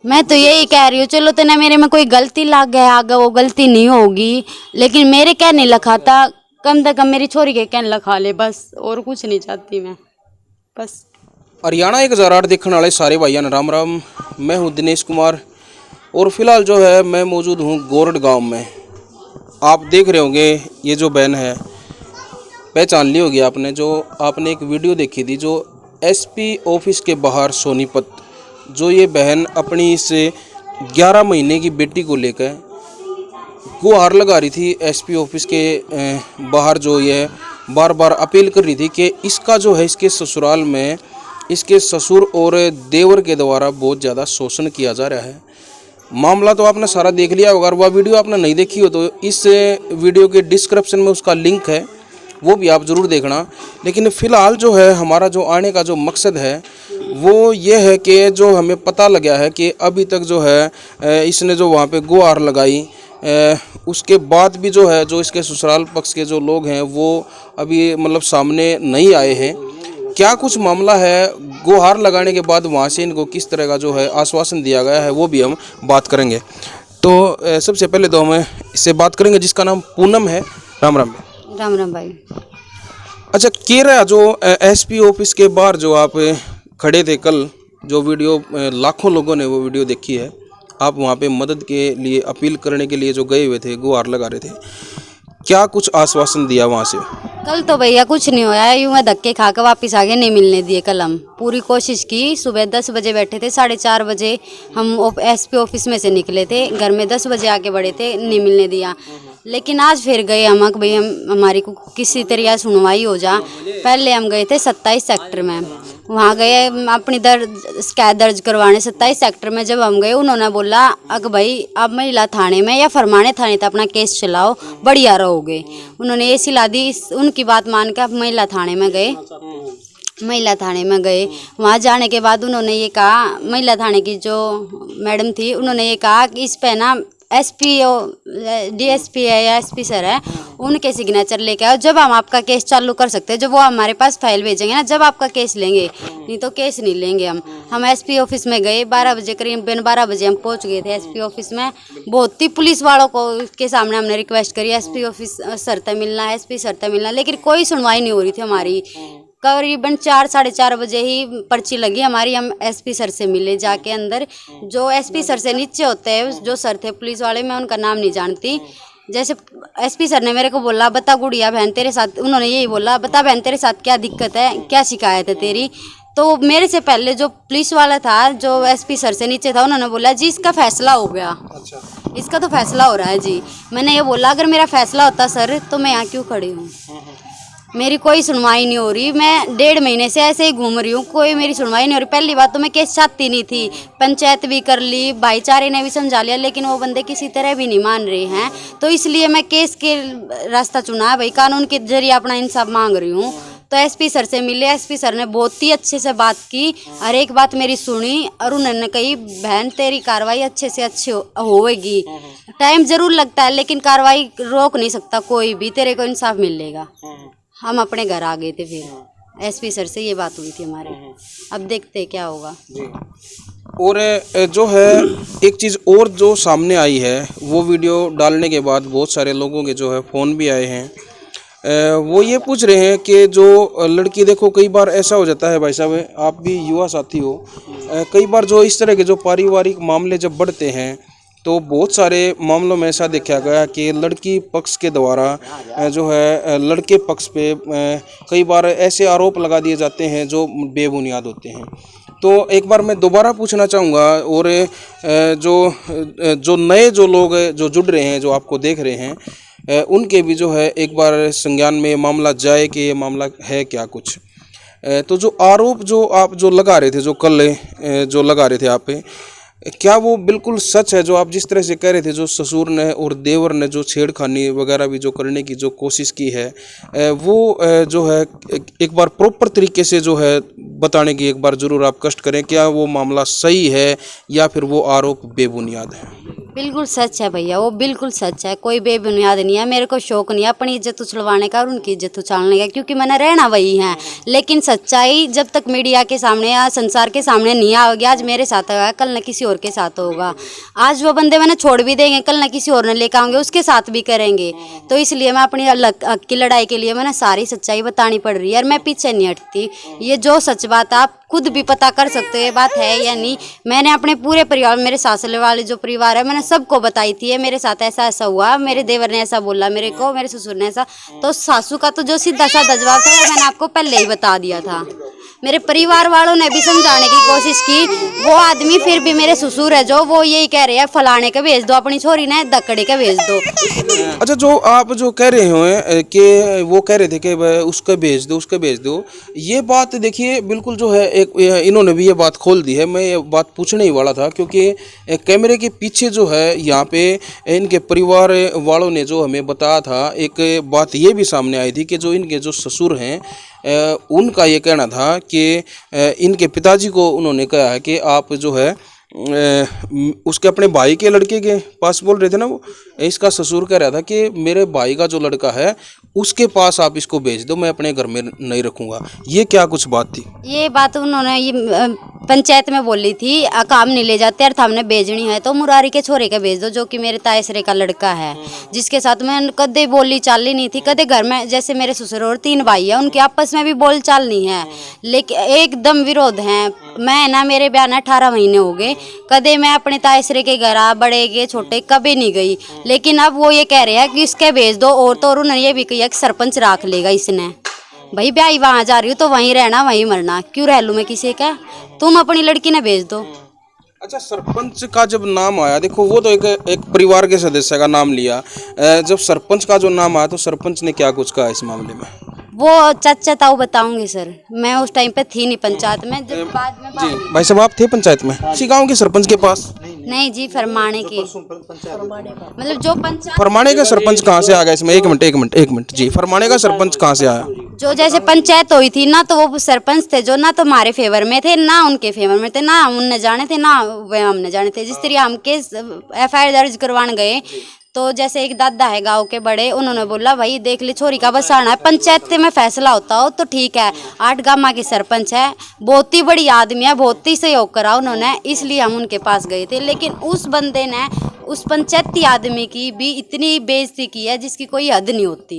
मैं तो यही कह रही हूँ, चलो तो ना मेरे में कोई गलती लग गया, आगे वो गलती नहीं होगी, लेकिन मेरे कहने लखा था, कम से कम मेरी छोरी के कहने लखा ले, बस और कुछ नहीं चाहती मैं, बस। हरियाणा 1008 देखने वाले सारे भाइयों राम राम। मैं हूँ दिनेश कुमार और फिलहाल जो है मैं मौजूद हूँ गोरड गांव में। आप देख रहे होंगे ये जो बहन है, पहचान ली होगी आपने, जो आपने एक वीडियो देखी थी जो एसपी ऑफिस के बाहर सोनीपत, जो ये बहन अपनी इस 11 महीने की बेटी को लेकर गुहार लगा रही थी एसपी ऑफिस के बाहर, जो ये बार बार अपील कर रही थी कि इसका जो है इसके ससुराल में इसके ससुर और देवर के द्वारा बहुत ज़्यादा शोषण किया जा रहा है। मामला तो आपने सारा देख लिया होगा, वह वीडियो आपने नहीं देखी हो तो इस वीडियो के डिस्क्रिप्शन में उसका लिंक है, वो भी आप ज़रूर देखना। लेकिन फ़िलहाल जो है हमारा जो आने का जो मकसद है वो ये है कि जो हमें पता लगा है कि अभी तक जो है इसने जो वहाँ पे गुहार लगाई, उसके बाद भी जो है जो इसके ससुराल पक्ष के जो लोग हैं वो अभी मतलब सामने नहीं आए हैं। क्या कुछ मामला है, गुहार लगाने के बाद वहाँ से इनको किस तरह का जो है आश्वासन दिया गया है, वो भी हम बात करेंगे। तो सबसे पहले तो हम इससे बात करेंगे जिसका नाम पूनम है। राम राम। राम राम भाई। अच्छा, केरा जो एसपी ऑफिस के बाहर जो आप खड़े थे कल, जो वीडियो लाखों लोगों ने वो वीडियो देखी है, आप वहाँ पे मदद के लिए अपील करने के लिए जो गए हुए थे, गुहार लगा रहे थे, क्या कुछ आश्वासन दिया वहाँ से? कल तो भैया कुछ नहीं होया, यूं मैं धक्के खा कर वापिस आगे, नहीं मिलने दिए। कल हम पूरी कोशिश की, सुबह 10 बजे बैठे थे, 4:30 बजे हम एसपी ऑफिस में से निकले थे, घर में 10 बजे आके बढ़े थे, नहीं मिलने दिया। लेकिन आज फिर गए हम कि भाई हमारी को किसी तरह सुनवाई हो जा। पहले हम गए थे 27 सेक्टर में, वहाँ गए अपनी शिकायत दर्ज करवाने 27 सेक्टर में। जब हम गए उन्होंने बोला अग भाई आप महिला थाने में या फरमाने थाने तक अपना केस चलाओ, बढ़िया रहोगे। उन्होंने ये सिला दी, उनकी बात मान कर महिला थाने में गए। महिला थाने में गए, वहाँ जाने के बाद उन्होंने ये कहा, महिला थाने की जो मैडम थी उन्होंने ये कहा कि इस पे ना एसपी डीएसपी है या एसपी सर है, उनके सिग्नेचर लेके आओ, जब हम आपका केस चालू कर सकते हैं। जब वो हमारे पास फाइल भेजेंगे ना, जब आपका केस लेंगे, नहीं तो केस नहीं लेंगे हम एसपी ऑफिस में गए 12 बजे, करीब 12 बजे हम पहुंच गए थे एसपी ऑफिस में। बहुत ही पुलिस वालों को के सामने हमने रिक्वेस्ट करी एसपी ऑफिस सर से मिलना, एसपी सर से मिलना, लेकिन कोई सुनवाई नहीं हो रही थी हमारी। करीबन 4 साढ़े 4 बजे ही पर्ची लगी हमारी, हम एसपी सर से मिले जाके अंदर। जो एसपी सर से नीचे होते हैं जो सर थे पुलिस वाले, मैं उनका नाम नहीं जानती। जैसे एसपी सर ने मेरे को बोला बता गुड़िया बहन तेरे साथ, उन्होंने यही बोला बता बहन तेरे साथ क्या दिक्कत है, क्या शिकायत है तेरी। तो मेरे से पहले जो पुलिस वाला था जो एसपी सर से नीचे था, उन्होंने बोला जी इसका फैसला हो गया। अच्छा। इसका तो फैसला हो रहा है जी। मैंने ये बोला अगर मेरा फैसला होता सर तो मैं यहाँ क्यों खड़ी हूँ, मेरी कोई सुनवाई नहीं हो रही। मैं 1.5 महीने से ऐसे ही घूम रही हूँ, कोई मेरी सुनवाई नहीं हो रही। पहली बात तो मैं केस चाहती नहीं थी, पंचायत भी कर ली, भाईचारे ने भी समझा लिया, लेकिन वो बंदे किसी तरह भी नहीं मान रहे हैं। तो इसलिए मैं केस के रास्ता चुना है भाई, कानून के जरिए अपना इंसाफ मांग रही हूँ। तो एसपी सर से मिले, एसपी सर ने बहुत ही अच्छे से बात की, हर एक बात मेरी सुनी और उन्होंने कही बहन तेरी कार्रवाई अच्छे से अच्छी होएगी। टाइम जरूर लगता है लेकिन कार्रवाई रोक नहीं सकता कोई भी, तेरे को इंसाफ मिलेगा। हम अपने घर आ गए थे, फिर एसपी सर से ये बात हुई थी हमारे। अब देखते हैं क्या होगा। और जो है एक चीज़ और जो सामने आई है, वो वीडियो डालने के बाद बहुत सारे लोगों के जो है फ़ोन भी आए हैं। वो ये पूछ रहे हैं कि जो लड़की, देखो कई बार ऐसा हो जाता है भाई साहब, आप भी युवा साथी हो, कई बार जो इस तरह के जो पारिवारिक मामले जब बढ़ते हैं तो बहुत सारे मामलों में ऐसा देखा गया कि लड़की पक्ष के द्वारा जो है लड़के पक्ष पे कई बार ऐसे आरोप लगा दिए जाते हैं जो बेबुनियाद होते हैं। तो एक बार मैं दोबारा पूछना चाहूँगा, और जो नए जो लोग जो जुड़ रहे हैं, जो आपको देख रहे हैं, उनके भी जो है एक बार संज्ञान में मामला जाए कि ये मामला है क्या कुछ। तो जो आरोप जो आप जो लगा रहे थे, जो कल जो लगा रहे थे आप, क्या वो बिल्कुल सच है जो आप जिस तरह से कह रहे थे, जो ससुर ने और देवर ने जो छेड़खानी वगैरह भी जो करने की जो कोशिश की है, वो जो है एक बार प्रॉपर तरीके से जो है बताने की एक बार ज़रूर आप कष्ट करें, क्या वो मामला सही है या फिर वो आरोप बेबुनियाद है? बिल्कुल सच है भैया, वो बिल्कुल सच है, कोई बेबुनियाद नहीं है। मेरे को शौक नहीं है अपनी इज्जत उछलवाने का और उनकी इज्जत उछालने का, क्योंकि मैंने रहना वही है। लेकिन सच्चाई जब तक मीडिया के सामने या संसार के सामने नहीं आओगी, आज मेरे साथ होगा कल न किसी और के साथ होगा। आज वो बंदे मैंने छोड़ भी देंगे, कल न किसी और ने लेकर आएंगे, उसके साथ भी करेंगे। तो इसलिए मैं अपनी हक की लड़ाई के लिए मैंने सारी सच्चाई बतानी पड़ रही है और मैं पीछे नहीं हटती। ये जो सच बात आप खुद भी पता कर सकते हो ये बात है या नहीं। मैंने अपने पूरे परिवार, मेरे सासरे वाले जो परिवार है, मैंने सबको बताई थी, मेरे साथ ऐसा ऐसा हुआ, मेरे देवर ने ऐसा बोला मेरे को, मेरे ससुर ने ऐसा। तो सासू का तो जो सीधा साधा जवाब था वो मैंने आपको पहले ही बता दिया था। मेरे परिवार वालों ने भी समझाने की कोशिश की, वो आदमी फिर भी मेरे ससुर है जो, वो यही कह रहे हैं फलाने के भेज दो, अपनी छोरी ने दकड़े के भेज दो। अच्छा, जो आप जो कह रहे हो कि वो कह रहे थे कि उसका भेज दो, उसका भेज दो, ये बात देखिए बिल्कुल जो है एक इन्होंने भी ये बात खोल दी है। मैं ये बात पूछने ही वाला था, क्योंकि कैमरे के पीछे जो है यहाँ पे इनके परिवार वालों ने जो हमें बताया था, एक बात ये भी सामने आई थी कि जो इनके जो ससुर हैं उनका ये कहना था कि इनके पिताजी को उन्होंने कहा है कि आप जो है उसके अपने भाई के लड़के के पास बोल रहे थे ना, वो इसका ससुर कह रहा था कि मेरे भाई का जो लड़का है उसके पास आप इसको भेज दो, मैं अपने घर में नहीं रखूंगा। ये क्या कुछ बात थी? ये बात उन्होंने ये पंचायत में बोली थी, काम नहीं ले जाते और हमने भेजनी है तो मुरारी के छोरे के भेज दो, जो कि मेरे तायसरे का लड़का है, जिसके साथ मैं कदे बोली चाल ही नहीं थी। कदे घर में जैसे मेरे ससुर और 3 भाई है, उनके आपस में भी बोल चाल नहीं है, लेकिन एकदम विरोध है। मैं ना, मेरे ब्याह ना 18 महीने हो गए, कदे मैं अपने तायसरे के घर बड़े के छोटे कभी नहीं गई। लेकिन अब वो ये कह रहे हैं कि इसके भेज दो, और तो और उन्होंने ये भी कहा कि सरपंच राख लेगा इसने। भाई ब्याही वहाँ जा रही हूँ तो वहीं रहना वहीं मरना, क्यों रह लूँ मैं किसी का? तुम अपनी लड़की ने भेज दो। अच्छा, सरपंच का जब नाम आया, देखो वो तो एक परिवार के सदस्य का नाम लिया, जब सरपंच का जो नाम आया तो सरपंच ने क्या कुछ कहा इस मामले में? वो चाचा ताऊ बताऊंगी सर, मैं उस टाइम पे थी नहीं पंचायत में, जब बाद में जी भाई साहब आप थे पंचायत में इसी गांव के सरपंच के पास? नहीं जी, फरमाने की, मतलब जो पंचायत। फरमाने का सरपंच कहाँ से आ गया इसमें? एक मिनट जी, फरमाने का सरपंच कहाँ से आया? जो जैसे पंचायत हुई थी ना, तो वो सरपंच थे जो ना तो हमारे फेवर में थे ना उनके फेवर में थे, ना हम उनने जाने थे ना वे हमने जाने थे। जिस तरह हम केस FIR दर्ज करवाने गए, तो जैसे एक दादा है गांव के बड़े, उन्होंने बोला भाई देख ले छोरी का बसाना है, पंचायत में फैसला होता हो तो ठीक है। 8 गामा की सरपंच है, बहुत ही बड़ी आदमी है, बहुत ही सहयोग करा उन्होंने, इसलिए हम उनके पास गए थे। लेकिन उस बंदे ने उस पंचायती आदमी की भी इतनी बेइज्जती की है जिसकी कोई हद नहीं होती।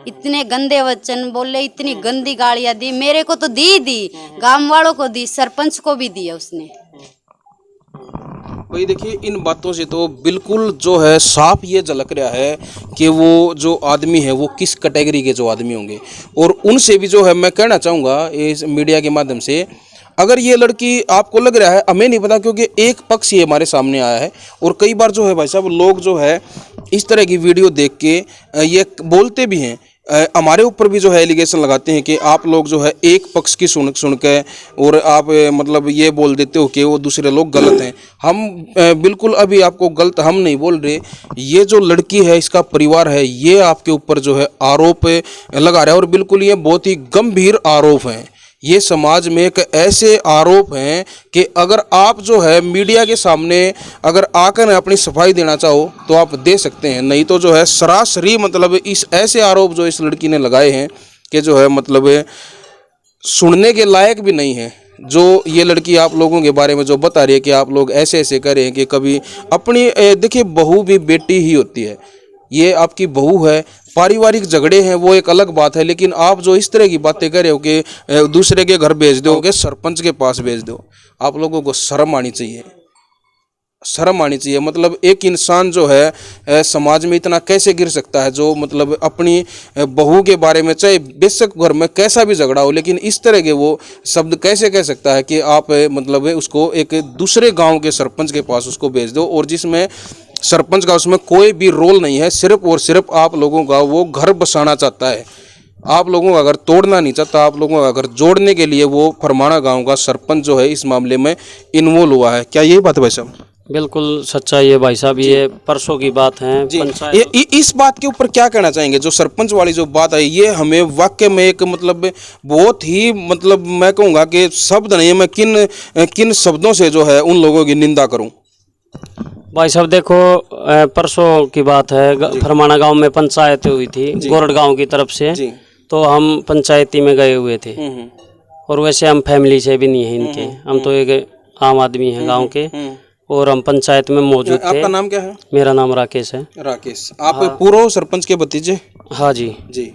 इतने गंदे वचन बोले, इतनी गंदी गालियां दी, मेरे को तो दी गांव वालों को दी, सरपंच को भी दी है उसने। भाई देखिए, इन बातों से तो बिल्कुल जो है साफ ये झलक रहा है कि वो जो आदमी है वो किस कैटेगरी के जो आदमी होंगे। और उनसे भी जो है मैं कहना चाहूँगा इस मीडिया के माध्यम से, अगर ये लड़की आपको लग रहा है, हमें नहीं पता, क्योंकि एक पक्ष ही हमारे सामने आया है। और कई बार जो है भाई साहब लोग जो है इस तरह की वीडियो देख के ये बोलते भी हैं, हमारे ऊपर भी जो है एलिगेशन लगाते हैं कि आप लोग जो है एक पक्ष की सुन के और आप मतलब ये बोल देते हो कि वो दूसरे लोग गलत हैं। हम बिल्कुल अभी आपको गलत हम नहीं बोल रहे। ये जो लड़की है, इसका परिवार है, ये आपके ऊपर जो है आरोप लगा रहा है, और बिल्कुल ये बहुत ही गंभीर आरोप हैं। ये समाज में एक ऐसे आरोप हैं कि अगर आप जो है मीडिया के सामने अगर आकर अपनी सफाई देना चाहो तो आप दे सकते हैं, नहीं तो जो है सरासरी मतलब इस ऐसे आरोप जो इस लड़की ने लगाए हैं कि जो है मतलब सुनने के लायक भी नहीं है। जो ये लड़की आप लोगों के बारे में जो बता रही है कि आप लोग ऐसे ऐसे करें कि कभी अपनी देखिए बहू भी बेटी ही होती है, ये आपकी बहू है, पारिवारिक झगड़े हैं वो एक अलग बात है। लेकिन आप जो इस तरह की बातें कर रहे हो कि दूसरे के घर भेज दो, कि सरपंच के पास भेज दो, आप लोगों को शर्म आनी चाहिए, शर्म आनी चाहिए। मतलब एक इंसान जो है समाज में इतना कैसे गिर सकता है, जो मतलब अपनी बहू के बारे में, चाहे बेशक घर में कैसा भी झगड़ा हो, लेकिन इस तरह के वो शब्द कैसे कह सकता है कि आप मतलब उसको एक दूसरे गांव के सरपंच के पास उसको भेज दो, और जिसमें सरपंच का उसमें कोई भी रोल नहीं है, सिर्फ और सिर्फ आप लोगों का वो घर बसाना चाहता है, आप लोगों का घर तोड़ना नहीं चाहता, आप लोगों का घर जोड़ने के लिए वो फरमाना गांव का सरपंच जो है इस मामले में इन्वॉल्व हुआ है। क्या यही बात है भाई साहब? बिल्कुल सच्चाई है भाई साहब, ये परसों की बात है। इस बात के ऊपर क्या कहना चाहेंगे? जो सरपंच वाली जो बात है, ये हमें वाकई में एक मतलब बहुत ही मतलब मैं कहूँगा कि शब्द नहीं है, मैं किन शब्दों से जो है उन लोगों की निंदा करूँ। भाई साहब देखो, परसों की बात है, फरमाना गांव में पंचायत हुई थी गोरड गांव की तरफ से। जी। तो हम पंचायती में गए हुए थे। और वैसे हम फैमिली से भी नहीं है इनके, हम तो एक आम आदमी हैं गांव के। और हम पंचायत में मौजूद थे। आपका नाम क्या है? मेरा नाम राकेश है। राकेश। आप पूर्व सरपंच के भतीजे? हाँ जी। जी।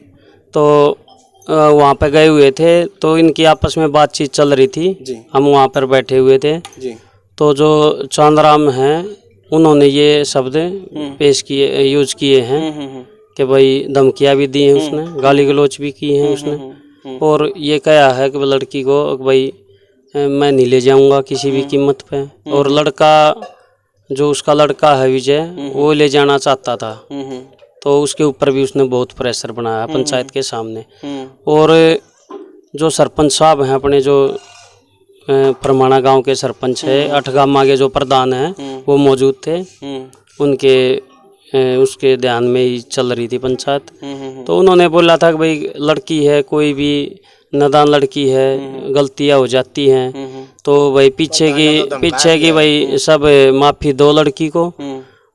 तो वहाँ पे गए हुए थे, तो इनकी आपस में बातचीत चल रही थी। जी। हम वहाँ पर बैठे हुए थे। जी। तो जो चांदराम हैं, उन्होंने ये शब्द पेश किए, यूज किए हैं कि भाई धमकियाँ भी दी हैं उसने, गाली गलौच भी की हैं उसने। और ये कहा है कि लड़की को भाई मैं नहीं ले जाऊंगा किसी भी कीमत पे। और लड़का, जो उसका लड़का है विजय, वो ले जाना चाहता था। तो उसके ऊपर भी उसने बहुत प्रेशर बनाया पंचायत के सामने। और जो सरपंच साहब हैं अपने, जो फरमाना गांव के सरपंच है, अठगामा के जो प्रधान हैं, वो मौजूद थे। उनके उसके ध्यान में ही चल रही थी पंचायत। तो उन्होंने बोला था कि भाई लड़की है, कोई भी नादान लड़की है, गलतियां हो जाती हैं, तो भाई पीछे की भाई सब माफी दो लड़की को।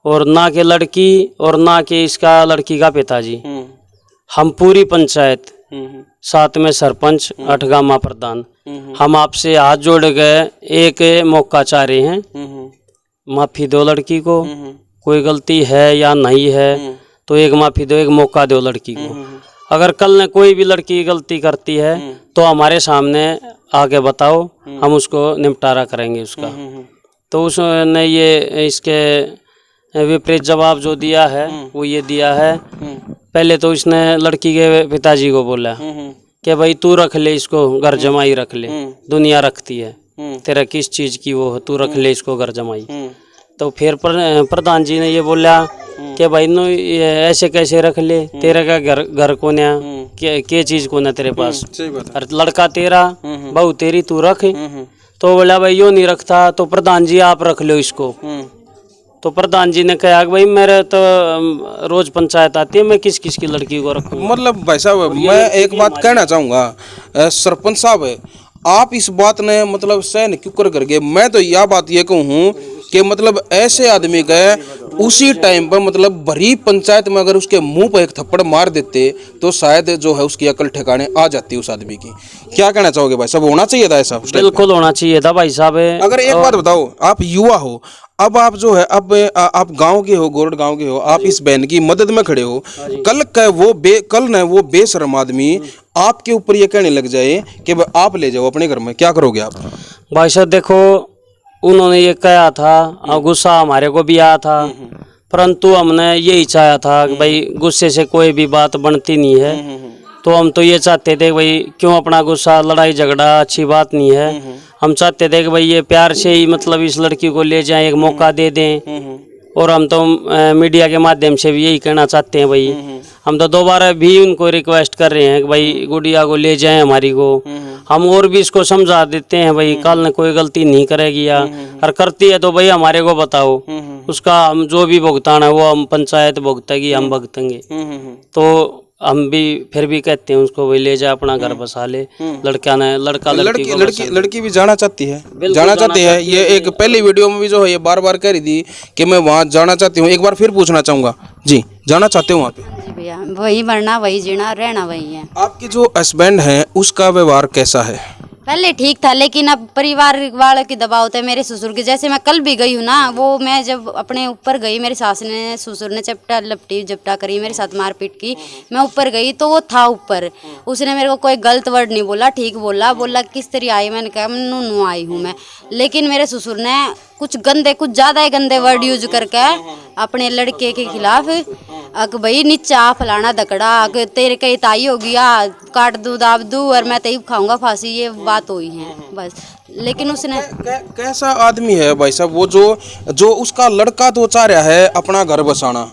और ना के लड़की और ना के इसका लड़की का पिताजी, हम पूरी पंचायत, साथ में सरपंच, अठगामा प्रधान, हम आपसे हाथ जोड़ गए एक मौका चाह रहे हैं, माफी दो लड़की को। कोई गलती है या नहीं है तो एक माफी दो, एक मौका दो लड़की को। अगर कल ने कोई भी लड़की गलती करती है तो हमारे सामने आके बताओ, हम उसको निपटारा करेंगे उसका। तो उसने ये इसके विपरीत जवाब जो दिया है वो ये दिया है। पहले तो इसने लड़की के पिताजी को बोला कि भाई तू रख ले इसको, घर जमाई रख ले, दुनिया रखती है, तेरा किस चीज़ की वो, तू रख ले इसको घर जमाई। तो फिर प्रधान जी ने ये बोला कि भाई नो ऐसे कैसे रख ले, तेरा का घर को ना, क्या चीज़ को ना तेरे पास, और लड़का तेरा, बहू तेरी, तू रख। तो बोला भाई यो नहीं रखता, तो प्रधान जी आप रख लो इसको। तो प्रधान जी ने कहा कि भाई मेरे तो रोज पंचायत आती है, मैं किस किस की लड़की को रखूं। मतलब भाई साहब, मैं एक बात कहना चाहूँगा, सरपंच साहब है, आप इस बात ने मतलब सहन क्यों कर गए? मैं तो यह बात ये कहूँ कि मतलब ऐसे आदमी गए उसी टाइम पर, मतलब भरी पंचायत में अगर उसके मुंह पर एक थप्पड़ मार देते तो शायद जो है उसकी अकल ठिकाने आ जाती उस आदमी की। क्या कहना चाहोगे भाई साहब, होना चाहिए था ऐसा? बिल्कुल होना चाहिए था भाई साहब। अगर एक बात बताओ, आप युवा हो, अब आप जो है, अब आप गांव के हो, गोरड गांव के हो, आप इस बहन की मदद में खड़े हो, कल न वो बेशर्म आदमी आपके ऊपर ये कहने लग जाए कि आप ले जाओ अपने घर में, क्या करोगे आप? भाई साहब देखो, उन्होंने ये कहा था और गुस्सा हमारे को भी आया था, परंतु हमने यही चाहा था कि भाई गुस्से से कोई भी बात बनती नहीं है। तो हम तो ये चाहते थे भाई क्यों अपना गुस्सा, लड़ाई झगड़ा अच्छी बात नहीं है। हम चाहते थे कि भाई ये प्यार से ही मतलब इस लड़की को ले जाएं, एक मौका दे दें। और हम तो मीडिया के माध्यम से भी यही कहना चाहते हैं भाई, हम तो दोबारा भी उनको रिक्वेस्ट कर रहे हैं कि भाई गुड़िया को ले जाएं हमारी को। हम और भी इसको समझा देते हैं भाई कल ने कोई गलती नहीं करेगी, या और करती है तो भाई हमारे को बताओ, उसका हम जो भी भुगतान है वो हम पंचायत भुगतेगी, हम भुगतेंगे। तो हम भी फिर भी कहते हैं उसको भाई ले जा, अपना घर बसा ले। लड़की भी जाना चाहती है, जाना चाहती है। ये एक पहली वीडियो में भी जो है ये बार बार कह रही थी कि मैं वहाँ जाना चाहती हूँ। एक बार फिर पूछना चाहूँगा जी, जाना चाहते हो वहाँ पे? जी भैया, वही मरना, वही जीना, रहना वही है। आपके जो हस्बैंड हैं उसका व्यवहार कैसा है? पहले ठीक था, लेकिन अब परिवार वालों के दबाव होता है। मेरे ससुर के, जैसे मैं कल भी गई हूँ ना, वो मैं जब अपने ऊपर गई, मेरी सास ने, ससुर ने चपटा लपटी झपटा करी, मेरे साथ मारपीट की। मैं ऊपर गई तो वो था ऊपर, उसने मेरे को कोई गलत वर्ड नहीं बोला, ठीक बोला किस तरह आई, मैंने कहा नू आई हूँ मैं। लेकिन मेरे ससुर ने कुछ ज़्यादा ही गंदे वर्ड यूज करके अपने लड़के के खिलाफ, अक भाई नीचा फलाना दकड़ा, तेरे कहीं ताई होगी, काट दूँ दाब दूँ और मैं तई खाऊंगा फांसी, ये बात हुई है बस। लेकिन उसने कैसा आदमी है भाई साहब वो, जो उसका लड़का तो चाह रहा है अपना घर बसाना,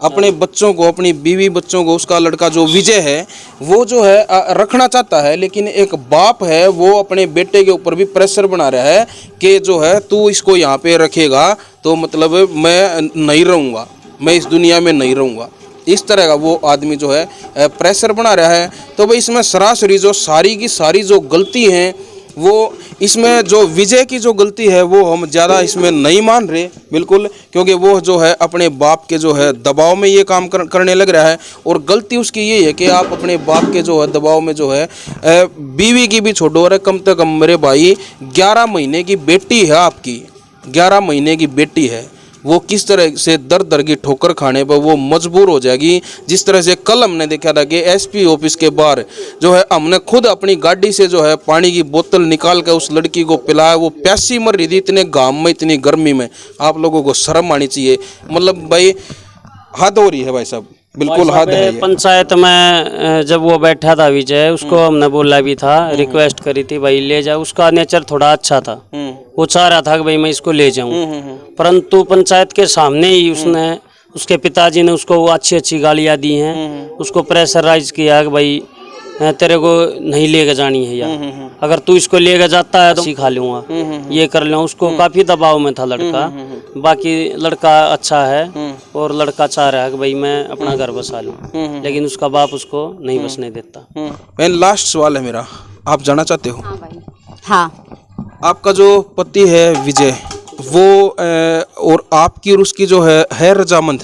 अपने बच्चों को, अपनी बीवी बच्चों को, उसका लड़का जो विजय है वो जो है रखना चाहता है, लेकिन एक बाप है वो अपने बेटे के ऊपर भी प्रेशर बना रहा है कि जो है तू इसको यहाँ पे रखेगा तो मतलब मैं नहीं रहूँगा, मैं इस दुनिया में नहीं रहूँगा। इस तरह का वो आदमी जो है प्रेशर बना रहा है। तो भाई इसमें सरासरी जो सारी की सारी जो गलती हैं वो इसमें जो विजय की जो गलती है वो हम ज़्यादा इसमें नहीं मान रहे बिल्कुल, क्योंकि वो जो है अपने बाप के जो है दबाव में ये काम करने लग रहा है। और गलती उसकी ये है कि आप अपने बाप के जो है दबाव में जो है बीवी की भी छोड़ो, और कम से कम मेरे भाई 11 महीने की बेटी है आपकी, 11 महीने की बेटी है, वो किस तरह से दर दर की ठोकर खाने पर वो मजबूर हो जाएगी। जिस तरह से कल हमने देखा था कि एसपी ऑफिस के बाहर जो है हमने खुद अपनी गाड़ी से जो है पानी की बोतल निकाल कर उस लड़की को पिलाया, वो प्यासी मर रही थी इतने घाम में इतनी गर्मी में। आप लोगों को शर्म आनी चाहिए, मतलब भाई हद हो रही है भाई साहब, बिल्कुल हद है ये। पंचायत में जब वो बैठा था विजय, उसको हमने बोला भी था, रिक्वेस्ट करी थी भाई ले जाओ, उसका नेचर थोड़ा अच्छा था, वो चाह रहा था कि भाई मैं इसको ले जाऊं, परंतु पंचायत के सामने ही उसने, उसके पिताजी ने उसको अच्छी अच्छी गालियां दी हैं, उसको प्रेशराइज किया कि भाई तेरे को नहीं लेके जानी है यार, अगर तू इसको लेके जाता है तो सिखा लूंगा, ये कर लूँ। उसको काफी दबाव में था लड़का, बाकी लड़का अच्छा है और लड़का चाह रहा है कि भाई मैं अपना घर बसा लूँ, लेकिन उसका बाप उसको नहीं बसने देता। एंड लास्ट सवाल है मेरा, आप जाना चाहते हो? हाँ भाई। हाँ। आपका जो पति है विजय, वो और आपकी और उसकी जो है रजामंद?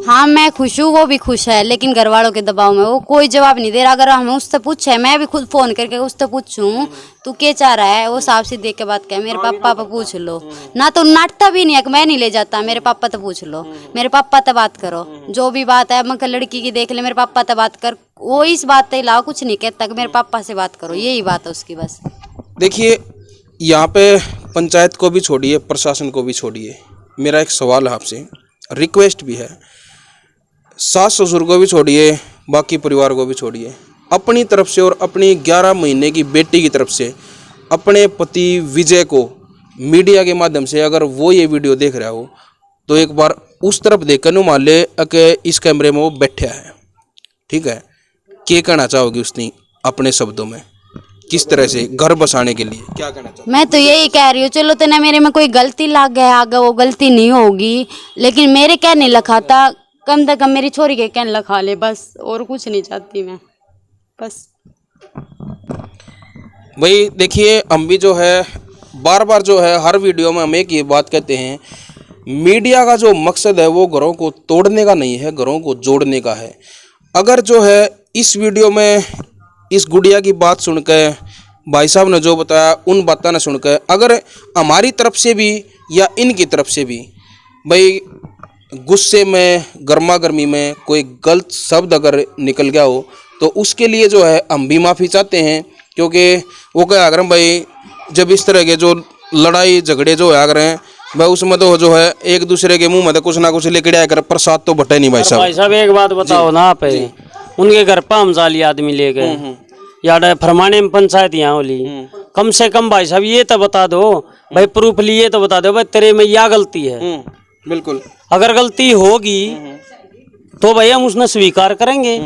हाँ मैं खुश हूँ, वो भी खुश है, लेकिन घर वालों के दबाव में वो कोई जवाब नहीं दे रहा। अगर हमें उससे पूछे, मैं भी खुद फोन करके उससे पूछूं तू क्या चाह रहा है, वो साफ सी देख के बात कहे मेरे पापा पर पूछ लो ना, तो नाटता भी नहीं है कि मैं नहीं ले जाता, मेरे पापा तो पूछ लो, मेरे पापा तो बात करो, जो भी बात है मैं लड़की की देख ले मेरे पापा तो बात कर, वो इस बात के अलावा कुछ नहीं कहता कि मेरे पापा से बात करो, यही बात है उसकी बस। देखिए यहाँ पे पंचायत को भी छोड़िए, प्रशासन को भी छोड़िए, मेरा एक सवाल है आपसे, रिक्वेस्ट भी है, सास ससुर को भी छोड़िए, बाकी परिवार को भी छोड़िए, अपनी तरफ से और अपनी 11 महीने की बेटी की तरफ से अपने पति विजय को मीडिया के माध्यम से अगर वो ये वीडियो देख रहा हो तो एक बार उस तरफ देखकर मान ले कि इस कैमरे में वो बैठा है, ठीक है, क्या कहना चाहोगे उसने अपने शब्दों में, किस तरह से घर बसाने के लिए क्या करना चाहते? मैं तो यही कह रही हूँ, चलो तो ना मेरे में कोई गलती लग गया, आगे वो गलती नहीं होगी, लेकिन मेरे क्या नहीं लिखा था, कम से कम मेरी छोरी के कहने लिखा ले बस, और कुछ नहीं चाहती मैं बस। भाई देखिए हम भी जो है बार बार जो है हर वीडियो में हम एक ये बात कहते हैं, मीडिया का जो मकसद है वो घरों को तोड़ने का नहीं है, घरों को जोड़ने का है। अगर जो है इस वीडियो में इस गुड़िया की बात सुनकर, भाई साहब ने जो बताया उन बातों ने सुनकर, अगर हमारी तरफ से भी या इनकी तरफ से भी भाई गुस्से में गर्मा गर्मी में कोई गलत शब्द अगर निकल गया हो तो उसके लिए जो है हम भी माफ़ी चाहते हैं, क्योंकि वो क्या अगर भाई जब इस तरह के जो लड़ाई झगड़े जो है रहे हैं भाई उसमें तो जो है एक दूसरे के मुंह में तो कुछ ना कुछ लेकर आया कर, प्रसाद तो बटे नहीं भाई साहब। भाई साहब एक बात बताओ ना आप, उनके घर पर हम जाली आदमी ले गए, यार फरमाने में पंचायत यहाँ होली, कम से कम भाई साहब ये तो बता दो भाई, प्रूफ लिए तो बता दो भाई तेरे में क्या गलती है। बिल्कुल, अगर गलती होगी तो भाई हम उसने स्वीकार करेंगे,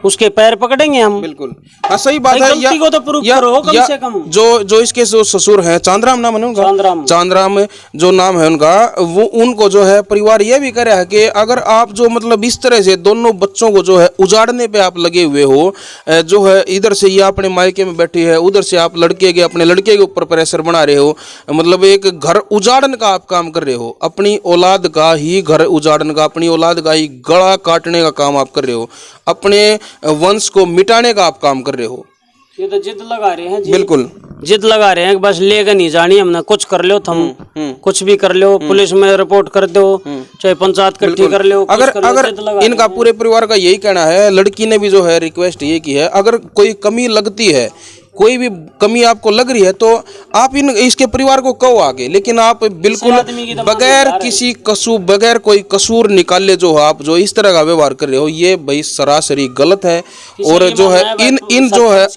उसके पैर पकड़ेंगे हम। बिल्कुल हाँ सही बात है। गलती को तो प्रूफ करो कम से कम। जो इसके जो ससुर हैं चांदराम नाम है उनका, चांदराम जो नाम है उनका, वो उनको जो है परिवार ये भी कह रहा है कि अगर आप जो मतलब इस तरह से दोनों बच्चों को जो है उजाड़ने पे आप लगे हुए हो, जो है इधर से ये अपने मायके में बैठी है, उधर से आप अपने लड़के के ऊपर प्रेशर बना रहे हो, मतलब एक घर उजाड़ने का आप काम कर रहे हो, अपनी औलाद का ही घर उजाड़ने का, अपनी औलाद का ही गला काटने का काम आप कर रहे हो, अपने वंश को मिटाने का आप काम कर रहे हो। ये तो जिद लगा रहे हैं, बिल्कुल जिद लगा रहे हैं, बस लेकर नहीं जानी हमने, कुछ कर लो तुम, कुछ भी कर लो, पुलिस में रिपोर्ट कर दो, चाहे पंचायत इकट्ठी कर लो। अगर इनका पूरे परिवार का यही कहना है, लड़की ने भी जो है रिक्वेस्ट ये की है, अगर कोई कमी लगती है, कोई भी कमी आपको लग रही है तो आप इसके परिवार को कहो आगे, लेकिन आप बिल्कुल बगैर किसी कसूर, बगैर कोई कसूर निकाले जो आप जो इस तरह का व्यवहार कर रहे हो, ये भाई सरासरी गलत है। और जो है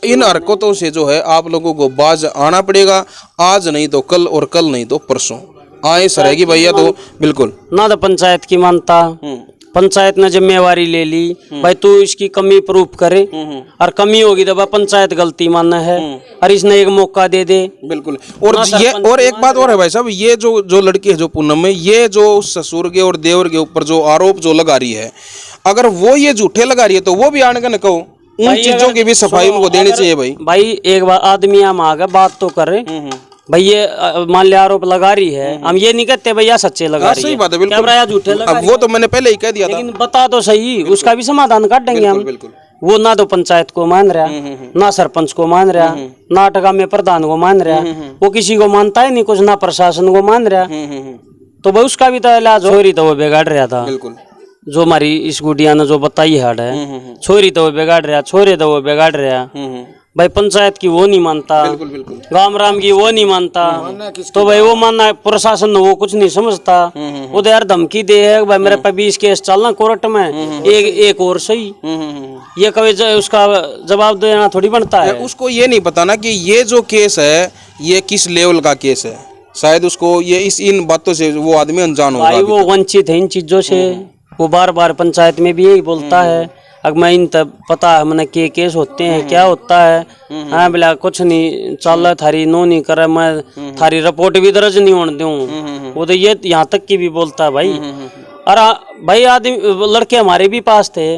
इन हरकतों से जो है आप लोगों को बाज आना पड़ेगा, आज नहीं तो कल और कल नहीं तो परसों आए सरेगी भैया। तो बिल्कुल ना तो पंचायत की मानता, पंचायत ने जिम्मेवारी ले ली भाई तू इसकी कमी प्रूफ करे, और कमी होगी तो भाई पंचायत गलती मानना है, और इसने एक मौका दे दे। बिल्कुल। और एक बात और है भाई साहब, ये जो लड़की है जो पूनम में, ये जो ससुर के और देवर के ऊपर जो आरोप जो लगा रही है, अगर वो ये झूठे लगा रही है तो वो भी आने का न कहो उन चीजों की भी सफाई उनको देनी चाहिए भाई। भाई एक बार आदमी हम आ गए बात तो कर रहे भाई, ये मान लिया आरोप लगा रही है, हम ये नहीं कहते भैया सच्चे लगा रही है, सही बात है, बिल्कुल। कैमरा या झूठे लगा अब रही वो है। तो मैंने पहले ही कह दिया था, लेकिन बता तो सही, उसका भी समाधान कर देंगे हम। बिल्कुल। वो ना तो पंचायत को मान रहा, ना सरपंच को मान रहा, ना टका में प्रधान को मान रहा, वो किसी को मानता ही नहीं कुछ, ना प्रशासन को मान रहा। तो भाई उसका भी तो इलाज हो रही, तो वो बिगाड़ रहा था। बिल्कुल। जो हमारी इस गुड़िया ने जो बताई हाड है, छोरी तो वो बिगाड़ रहा, छोरे तो वो बिगाड़ रहा। भाई पंचायत की वो नहीं मानता, बिल्कुल। गांव राम की वो नहीं मानता, तो भाई वो मानना प्रशासन वो कुछ नहीं समझता। वो तो यार धमकी दे है भाई मेरे पे 20 केस चलना कोर्ट में, एक और सही, ये कभी उसका जवाब देना थोड़ी बनता है। उसको ये नहीं पता ना कि ये जो केस है ये किस लेवल का केस है, शायद उसको ये इन बातों से वो आदमी अनजान होगा। भाई वो वंचित है इन चीजों से, वो बार बार पंचायत में भी यही बोलता है, अगर मैं इन तब पता है मैंने के केस होते हैं, क्या होता है, हाँ बोला कुछ नहीं चल रहा, थारी नो नहीं कर रहा, मैं थारी रिपोर्ट भी दर्ज नहीं होने दूं। वो तो ये यहाँ तक की भी बोलता है भाई। अरे भाई आदमी लड़के हमारे भी पास थे,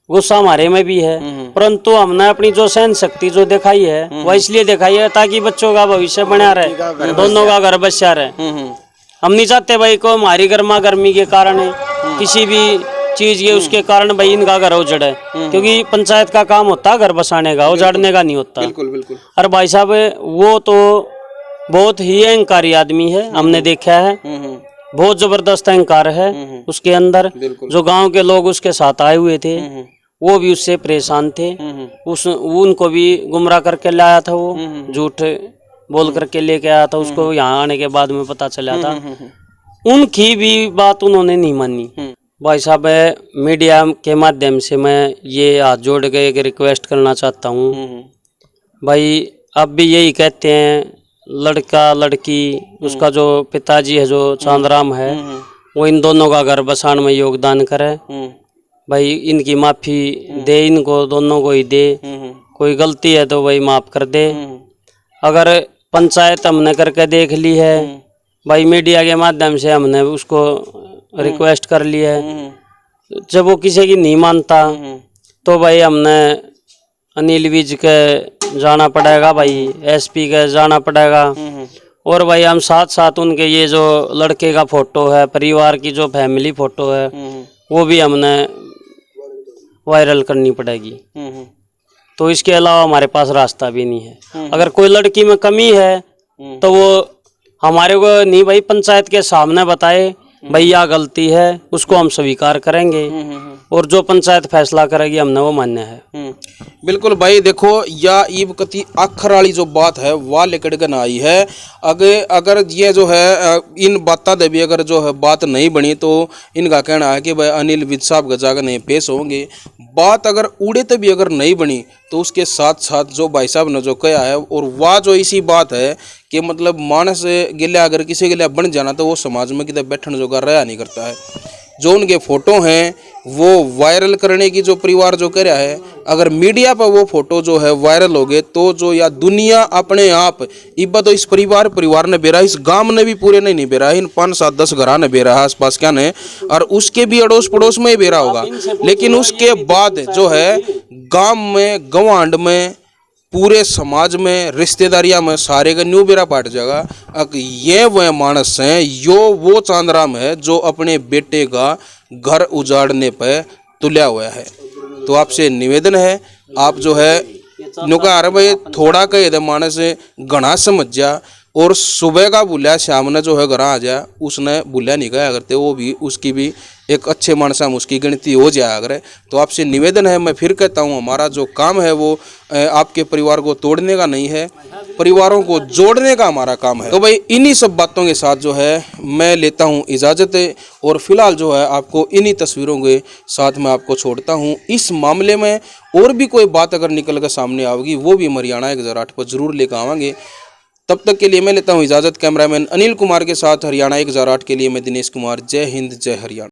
गुस्सा हमारे में भी है, परंतु हमने अपनी जो सहन शक्ति जो दिखाई है वो इसलिए दिखाई है ताकि बच्चों का भविष्य बना रहे, दोनों का घर बचा रहे। हम नहीं चाहते भाई को हमारी गर्मा गर्मी के कारण किसी भी चीज ये उसके कारण भाई इनका घर उजड़े, क्योंकि पंचायत का काम होता है घर बसाने का, उजाड़ने का नहीं होता। बिल्कुल। अरे भाई साहब वो तो बहुत ही अहंकारी आदमी है, हमने देखा है, बहुत जबरदस्त अहंकार है उसके अंदर। जो गांव के लोग उसके साथ आए हुए थे वो भी उससे परेशान थे, उनको भी गुमराह करके लाया था, वो झूठ बोल करके लेके आया था उसको। यहाँ आने के बाद में पता चला था, उनकी भी बात उन्होंने नहीं मानी। भाई साहब मीडिया के माध्यम से मैं ये हाथ जोड़ के एक रिक्वेस्ट करना चाहता हूँ भाई, अब भी यही कहते हैं लड़का लड़की, उसका जो पिताजी है जो चांदराम है, वो इन दोनों का घर बसाने में योगदान करे भाई, इनकी माफी दे, इनको दोनों को ही दे, कोई गलती है तो भाई माफ कर दे। अगर पंचायत हमने करके देख ली है भाई, मीडिया के माध्यम से हमने उसको रिक्वेस्ट कर ली है, जब वो किसी की नहीं मानता तो भाई हमने अनिल विज के जाना पड़ेगा भाई, एसपी के जाना पड़ेगा। और भाई हम साथ साथ उनके ये जो लड़के का फोटो है, परिवार की जो फैमिली फोटो है, वो भी हमने वायरल करनी पड़ेगी। तो इसके अलावा हमारे पास रास्ता भी नहीं है। अगर कोई लड़की में कमी है तो वो हमारे को नहीं भाई पंचायत के सामने बताए भाई यह गलती है, उसको हम स्वीकार करेंगे और जो पंचायत फैसला करेगी हमने वो मान्य है। बिल्कुल भाई, देखो या ईब कति आखर वाली जो बात है वह लेकर के ना आई है। अगर ये जो है इन बातों दे भी अगर जो है बात नहीं बनी तो इनका कहना है कि भाई अनिल विज साहब का जाकर नहीं पेश होंगे। बात अगर उड़े तो भी अगर नहीं बनी तो उसके साथ साथ जो भाई साहब ने जो कहा है, और वह जो इसी बात है कि मतलब मानस गिला अगर किसी के लिए बन जाना तो वो समाज में किधर बैठने जो कर रहा नहीं करता है। जो उनके फोटो हैं वो वायरल करने की जो परिवार जो कर रहा है, अगर मीडिया पर वो फोटो जो है वायरल हो गए तो जो या दुनिया अपने आप इब्बा तो इस परिवार ने बेरा, इस गांव ने भी पूरे नहीं बेरा, इन 5-7-10 घरा ने बेरा आस पास क्या ने, और उसके भी अड़ोस पड़ोस में ही बेरा होगा। लेकिन उसके बाद जो है गांव में, गवांड में, पूरे समाज में, रिश्तेदारियां में सारे का न्यू बेरा पाट जाएगा। ये वह मानस हैं, यो वो चांदराम है जो अपने बेटे का घर उजाड़ने पर तुला हुआ है। तो आपसे निवेदन है, आप जो है नुका अरे भाई थोड़ा कहे दे मानस घना समझ जा, और सुबह का बुला शाम ने जो है घर आ जा, उसने बुला नहीं कहा करते, वो भी उसकी भी एक अच्छे मानस में उसकी गिनती हो जाए अगर। तो आपसे निवेदन है, मैं फिर कहता हूँ, हमारा जो काम है वो आपके परिवार को तोड़ने का नहीं है, परिवारों को जोड़ने का हमारा काम है। तो भाई इन्हीं सब बातों के साथ जो है मैं लेता हूँ इजाज़त, और फिलहाल जो है आपको इन्हीं तस्वीरों के साथ मैं आपको छोड़ता हूँ। इस मामले में और भी कोई बात अगर निकल कर सामने आएगी वो भी हरियाणा 1008 पर जरूर लेकर आवांगे। तब तक के लिए मैं लेता हूँ इजाज़त। कैमरामैन अनिल कुमार के साथ हरियाणा 1008 के लिए मैं दिनेश कुमार। जय हिंद, जय हरियाणा।